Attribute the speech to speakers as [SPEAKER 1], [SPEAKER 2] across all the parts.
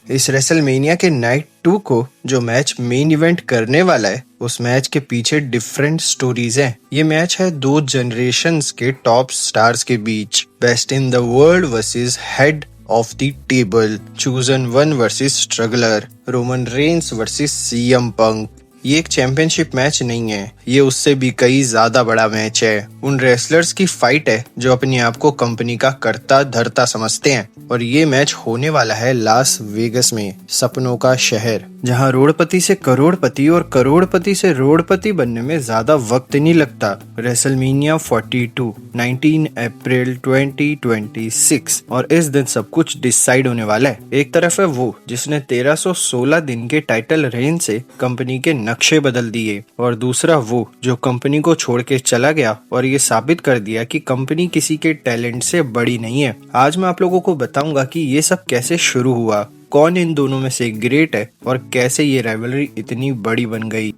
[SPEAKER 1] इस रेसलमेनिया के नाइट 2 को जो मैच मेन इवेंट करने वाला है, उस मैच के पीछे डिफरेंट स्टोरीज हैं। ये मैच है दो जनरेशन्स के टॉप स्टार्स के बीच, best in the world versus head of the table, chosen one versus struggler, Roman Reigns versus CM Punk. ये एक चैंपियनशिप मैच नहीं है, ये उससे भी कई ज्यादा बड़ा मैच है। उन रेसलर्स की फाइट है जो अपने आप को कंपनी का कर्ता धर्ता समझते हैं। और ये मैच होने वाला है लास वेगस में, सपनों का शहर, जहां रोडपति से करोड़पति और करोड़पति से रोडपति बनने में ज्यादा वक्त नहीं लगता। रेसलमेनिया 42 19 अप्रैल 2026, और इस दिन सब कुछ डिसाइड होने वाला है। एक तरफ है वो जिसने 1316 दिन के टाइटल रेन से कंपनी के नक्शे बदल दिए, और दूसरा वो जो कंपनी को छोड़ के चला गया और ये साबित कर दिया कि कंपनी किसी के टैलेंट से बड़ी नहीं है। आज मैं आप लोगों को बताऊंगा कि ये सब कैसे शुरू हुआ, कौन इन दोनों में से ग्रेट है और कैसे ये राइवलरी इतनी बड़ी बन गई।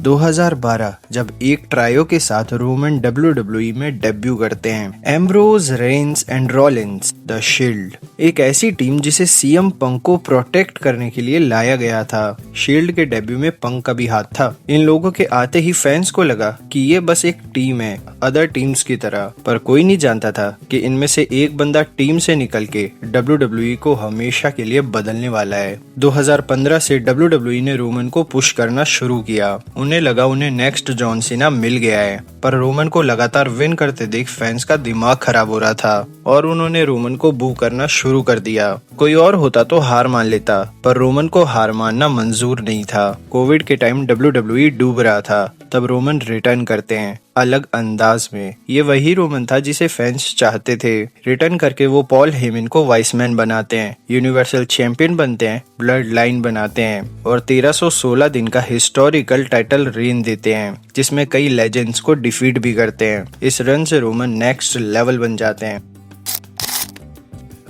[SPEAKER 1] 2012 जब एक ट्रायो के साथ रोमन WWE में डेब्यू करते हैं, Ambrose, Reigns and Rollins, the shield, एक ऐसी टीम जिसे सीएम पंक को प्रोटेक्ट करने के लिए लाया गया था। शील्ड के डेब्यू में पंक का भी हाथ था। इन लोगों के आते ही फैंस को लगा कि ये बस एक टीम है अदर टीम्स की तरह, पर कोई नहीं जानता था कि इनमें से एक बंदा टीम से निकल के WWE को हमेशा के लिए बदलने वाला है। 2015 से WWE ने रोमन को पुश करना शुरू किया। उन्हें लगा उन्हें नेक्स्ट जॉन सीना मिल गया है, पर रोमन को लगातार विन करते देख फैंस का दिमाग खराब हो रहा था और उन्होंने रोमन को बू करना शुरू कर दिया। कोई और होता तो हार मान लेता, पर रोमन को हार मानना मंजूर नहीं था। कोविड के टाइम WWE डूब रहा था, तब रोमन रिटर्न करते हैं अलग अंदाज में। ये वही रोमन था जिसे फैंस चाहते थे। रिटर्न करके वो पॉल हेमन को वाइसमैन बनाते हैं, यूनिवर्सल चैंपियन बनते हैं, ब्लड लाइन बनाते हैं और 1316 दिन का हिस्टोरिकल टाइटल रेन देते हैं, जिसमें कई लेजेंड्स को डिफीट भी करते हैं। इस रन से रोमन नेक्स्ट लेवल बन जाते हैं।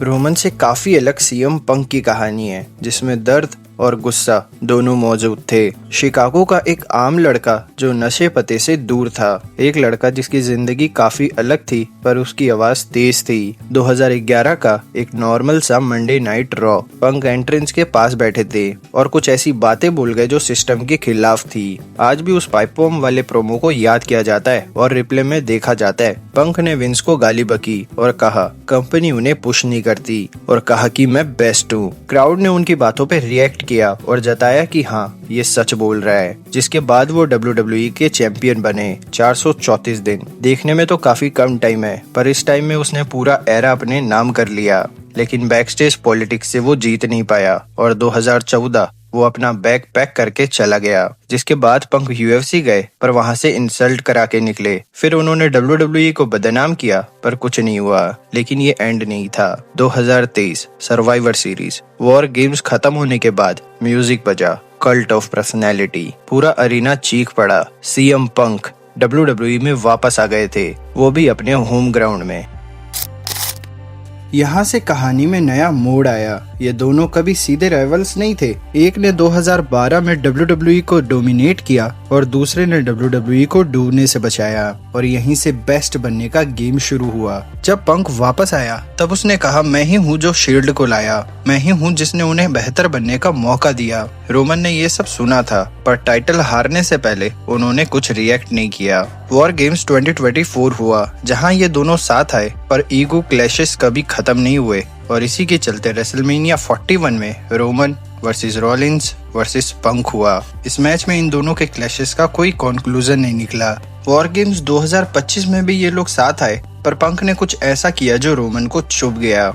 [SPEAKER 1] रोमन से काफी अलग सीएम पंक की कहानी है, जिसमें दर्द और गुस्सा दोनों मौजूद थे। शिकागो का एक आम लड़का जो नशे पते से दूर था, एक लड़का जिसकी जिंदगी काफी अलग थी पर उसकी आवाज तेज थी। 2011 का एक नॉर्मल सा मंडे नाइट रॉ, पंक एंट्रेंस के पास बैठे थे और कुछ ऐसी बातें बोल गए जो सिस्टम के खिलाफ थी। आज भी उस पाइप बॉम्ब वाले प्रोमो को याद किया जाता है और रिप्ले में देखा जाता है। पंक ने विंस को गाली बकी और कहा कंपनी उन्हें पुश नहीं करती, और कहा कि मैं बेस्ट हूँ। क्राउड ने उनकी बातों पे रिएक्ट किया और जताया कि हाँ ये सच बोल रहा है, जिसके बाद वो WWE के चैंपियन बने। 434 दिन देखने में तो काफी कम टाइम है, पर इस टाइम में उसने पूरा एरा अपने नाम कर लिया। लेकिन बैकस्टेज पॉलिटिक्स से वो जीत नहीं पाया और 2014 वो अपना बैग पैक करके चला गया, जिसके बाद पंक UFC गए पर वहां से इंसल्ट करा के निकले। फिर उन्होंने WWE को बदनाम किया पर कुछ नहीं हुआ। लेकिन ये एंड नहीं था। 2023 सर्वाइवर सीरीज वॉर गेम्स खत्म होने के बाद म्यूजिक बजा, कल्ट ऑफ पर्सनैलिटी, पूरा अरीना चीख पड़ा। सीएम पंक WWE में वापस आ गए थे, वो भी अपने होम ग्राउंड में। यहाँ से कहानी में नया मोड़ आया। ये दोनों कभी सीधे राइवल्स नहीं थे। एक ने 2012 में WWE को डोमिनेट किया और दूसरे ने WWE को डूबने से बचाया, और यहीं से बेस्ट बनने का गेम शुरू हुआ। जब पंक वापस आया तब उसने कहा मैं ही हूँ जो शील्ड को लाया, मैं ही हूँ जिसने उन्हें बेहतर बनने का मौका दिया। रोमन ने ये सब सुना था, पर टाइटल हारने से पहले उन्होंने कुछ रिएक्ट नहीं किया। वॉर गेम्स 2024 हुआ, जहाँ ये दोनों साथ आए, पर ईगो क्लैशेस कभी खत्म नहीं हुए, और इसी के चलते रेसलमेनिया 41 में रोमन वर्सेस रॉलिंस वर्सेस पंक हुआ। इस मैच में इन दोनों के क्लैशेस का कोई कंक्लूजन नहीं निकला। वॉर गेम्स 2025 में भी ये लोग साथ आए, पर पंक ने कुछ ऐसा किया जो रोमन को चुभ गया।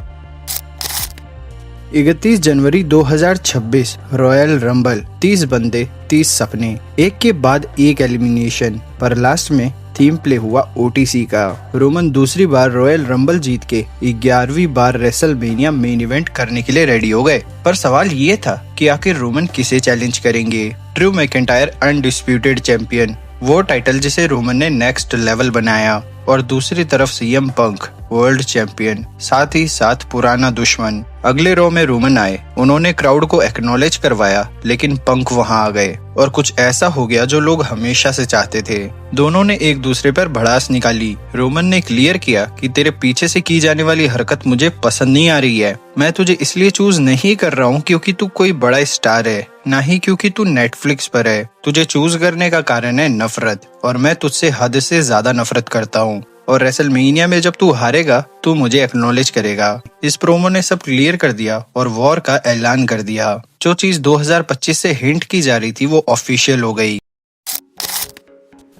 [SPEAKER 1] 31 जनवरी 2026 रॉयल रंबल, 30 बंदे 30 सपने, एक के बाद एक एलिमिनेशन, पर लास्ट में थीम प्ले हुआ OTC का। रोमन दूसरी बार रॉयल रंबल जीत के 11वीं बार रेसलमेनिया मेन इवेंट करने के लिए रेडी हो गए। पर सवाल ये था कि आखिर रोमन किसे चैलेंज करेंगे। ड्रू मैकिंटायर अनडिस्प्यूटेड चैंपियन, वो टाइटल जिसे रोमन ने नेक्स्ट लेवल बनाया, और दूसरी तरफ सीएम पंक वर्ल्ड चैंपियन, साथ ही साथ पुराना दुश्मन। अगले रो में रोमन आए, उन्होंने क्राउड को एक्नॉलेज करवाया, लेकिन पंक वहां आ गए और कुछ ऐसा हो गया जो लोग हमेशा से चाहते थे। दोनों ने एक दूसरे पर भड़ास निकाली। रोमन ने क्लियर किया कि तेरे पीछे से की जाने वाली हरकत मुझे पसंद नहीं आ रही है। मैं तुझे इसलिए चूज नहीं कर रहा हूँ क्योंकि तू कोई बड़ा स्टार है, ना ही क्योंकि तू नेटफ्लिक्स पर है। तुझे चूज करने का कारण है नफरत, और मैं तुझसे हद से ज्यादा नफरत करता हूँ। और रेसलमेनिया में जब तू हारेगा तू मुझे एक्नॉलेज करेगा। इस प्रोमो ने सब क्लियर कर दिया और वॉर का ऐलान कर दिया। जो चीज 2025 से हिंट की जा रही थी वो ऑफिशियल हो गई।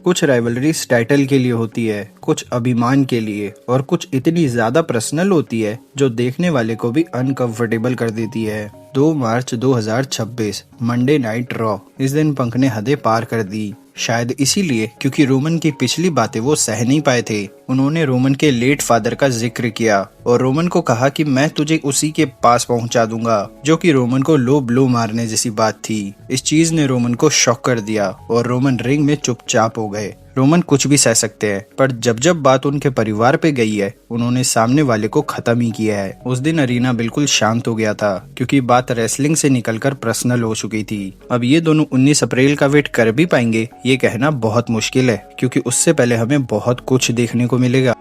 [SPEAKER 1] कुछ राइवलरीज टाइटल के लिए होती है, कुछ अभिमान के लिए, और कुछ इतनी ज्यादा पर्सनल होती है जो देखने वाले को भी अनकंफर्टेबल कर देती है। 2 मार्च 2026 मंडे नाइट रॉ। इस दिन पंक ने हदें पार कर दी, शायद इसीलिए क्योंकि रोमन की पिछली बातें वो सह नहीं पाए थे। उन्होंने रोमन के लेट फादर का जिक्र किया और रोमन को कहा कि मैं तुझे उसी के पास पहुंचा दूंगा, जो कि रोमन को लो ब्लो मारने जैसी बात थी। इस चीज ने रोमन को शॉक कर दिया और रोमन रिंग में चुपचाप हो गए। रोमन कुछ भी सह सकते हैं, पर जब जब बात उनके परिवार पे गई है उन्होंने सामने वाले को खत्म ही किया है। उस दिन अरीना बिल्कुल शांत हो गया था क्योंकि बात रेसलिंग से निकलकर पर्सनल हो चुकी थी। अब ये दोनों 19 अप्रैल का वेट कर भी पाएंगे ये कहना बहुत मुश्किल है, क्योंकि उससे पहले हमें बहुत कुछ देखने को मिलेगा।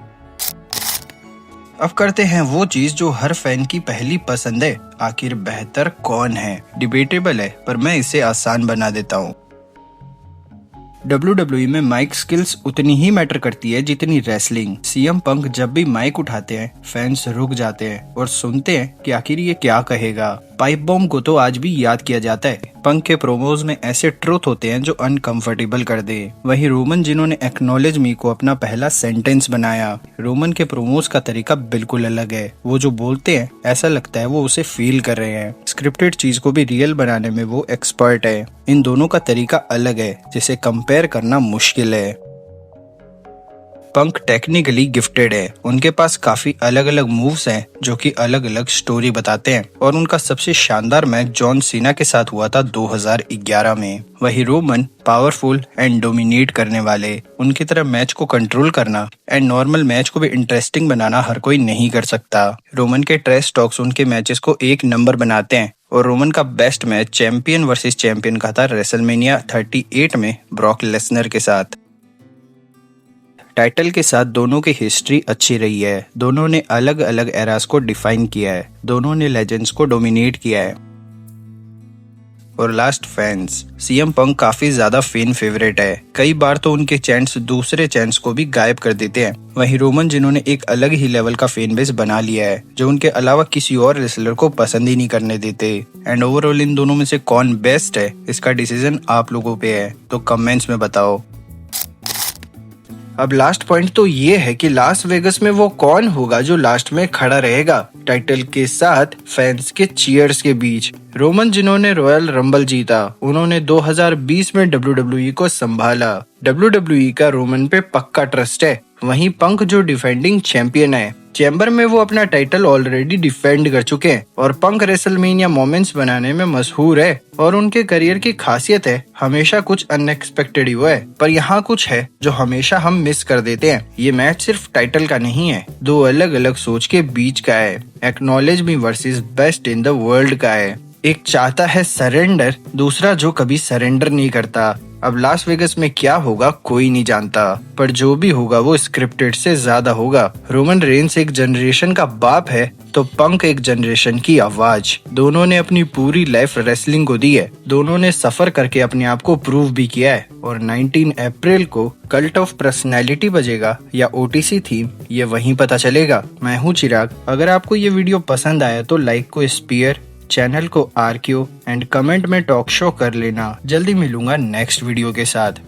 [SPEAKER 1] अब करते हैं वो चीज जो हर फैन की पहली पसंद है, आखिर बेहतर कौन है। डिबेटेबल है पर मैं इसे आसान बना देता हूँ। WWE में माइक स्किल्स उतनी ही मैटर करती है जितनी रेसलिंग। सीएम पंक जब भी माइक उठाते हैं फैंस रुक जाते हैं और सुनते हैं कि आखिर ये क्या कहेगा। पाइप बॉम्ब को तो आज भी याद किया जाता है। पंक के प्रोमोज में ऐसे ट्रुथ होते हैं जो अनकंफर्टेबल कर दे। वहीं रोमन जिन्होंने एक्नॉलेज मी को अपना पहला सेंटेंस बनाया। रोमन के प्रोमोज का तरीका बिल्कुल अलग है। वो जो बोलते हैं ऐसा लगता है वो उसे फील कर रहे हैं। स्क्रिप्टेड चीज को भी रियल बनाने में वो एक्सपर्ट है। इन दोनों का तरीका अलग है जिसे कंपेयर करना मुश्किल है। पंक टेक्निकली गिफ्टेड है, उनके पास काफी अलग अलग मूव्स हैं जो कि अलग अलग स्टोरी बताते हैं, और उनका सबसे शानदार मैच जॉन सीना के साथ हुआ था 2011 में। वही रोमन पावरफुल एंड डोमिनेट करने वाले, उनकी तरह मैच को कंट्रोल करना एंड नॉर्मल मैच को भी इंटरेस्टिंग बनाना हर कोई नहीं कर सकता। रोमन के ट्रेश टॉक्स उनके मैचेस को एक नंबर बनाते हैं, और रोमन का best match champion versus champion का था रेसलमेनिया 38 में ब्रॉक लेसनर के साथ। टाइटल के साथ दोनों की हिस्ट्री अच्छी रही है। दोनों ने अलग अलग एरास को डिफाइन किया है। दोनों ने लेजेंड्स को डोमिनेट किया है। और लास्ट फैंस, सीएम पंक काफी ज्यादा फैन फेवरेट है। कई बार तो उनके चैंट्स दूसरे चैंट्स को भी गायब कर देते हैं। वहीं रोमन जिन्होंने एक अलग ही लेवल का फैन बेस बना लिया है जो उनके अलावा किसी और रेसलर को पसंद ही नहीं करने देते। एंड ओवरऑल इन दोनों में से कौन बेस्ट है इसका डिसीजन आप लोगों पे है, तो कमेंट्स में बताओ। अब लास्ट पॉइंट तो ये है कि लास वेगस में वो कौन होगा जो लास्ट में खड़ा रहेगा टाइटल के साथ फैंस के चीयर्स के बीच। रोमन जिन्होंने रॉयल रंबल जीता, उन्होंने 2020 में WWE को संभाला। WWE का रोमन पे पक्का ट्रस्ट है। वहीं पंक जो डिफेंडिंग चैंपियन है, चैम्बर में वो अपना टाइटल ऑलरेडी डिफेंड कर चुके हैं, और पंक रेसलमेनिया मोमेंट्स बनाने में मशहूर है। और उनके करियर की खासियत है हमेशा कुछ अनएक्सपेक्टेड ही हुआ है, पर यहाँ कुछ है जो हमेशा हम मिस कर देते हैं। ये मैच सिर्फ टाइटल का नहीं है, दो अलग अलग सोच के बीच का है। Acknowledge me versus best in the world का है। एक चाहता है सरेंडर, दूसरा जो कभी सरेंडर नहीं करता। अब लास वेगस में क्या होगा कोई नहीं जानता, पर जो भी होगा वो स्क्रिप्टेड से ज्यादा होगा। रोमन रेंस एक जनरेशन का बाप है तो पंक एक जनरेशन की आवाज। दोनों ने अपनी पूरी लाइफ रेसलिंग को दी है। दोनों ने सफर करके अपने आप को प्रूव भी किया है। और 19 अप्रैल को कल्ट ऑफ पर्सनैलिटी बजेगा या OTC थीम, ये वहीं पता चलेगा। मैं हूँ चिराग। अगर आपको ये वीडियो पसंद आया तो लाइक को स्पीयर, चैनल को RQ एंड कमेंट में टॉक शो कर लेना। जल्दी मिलूंगा नेक्स्ट वीडियो के साथ।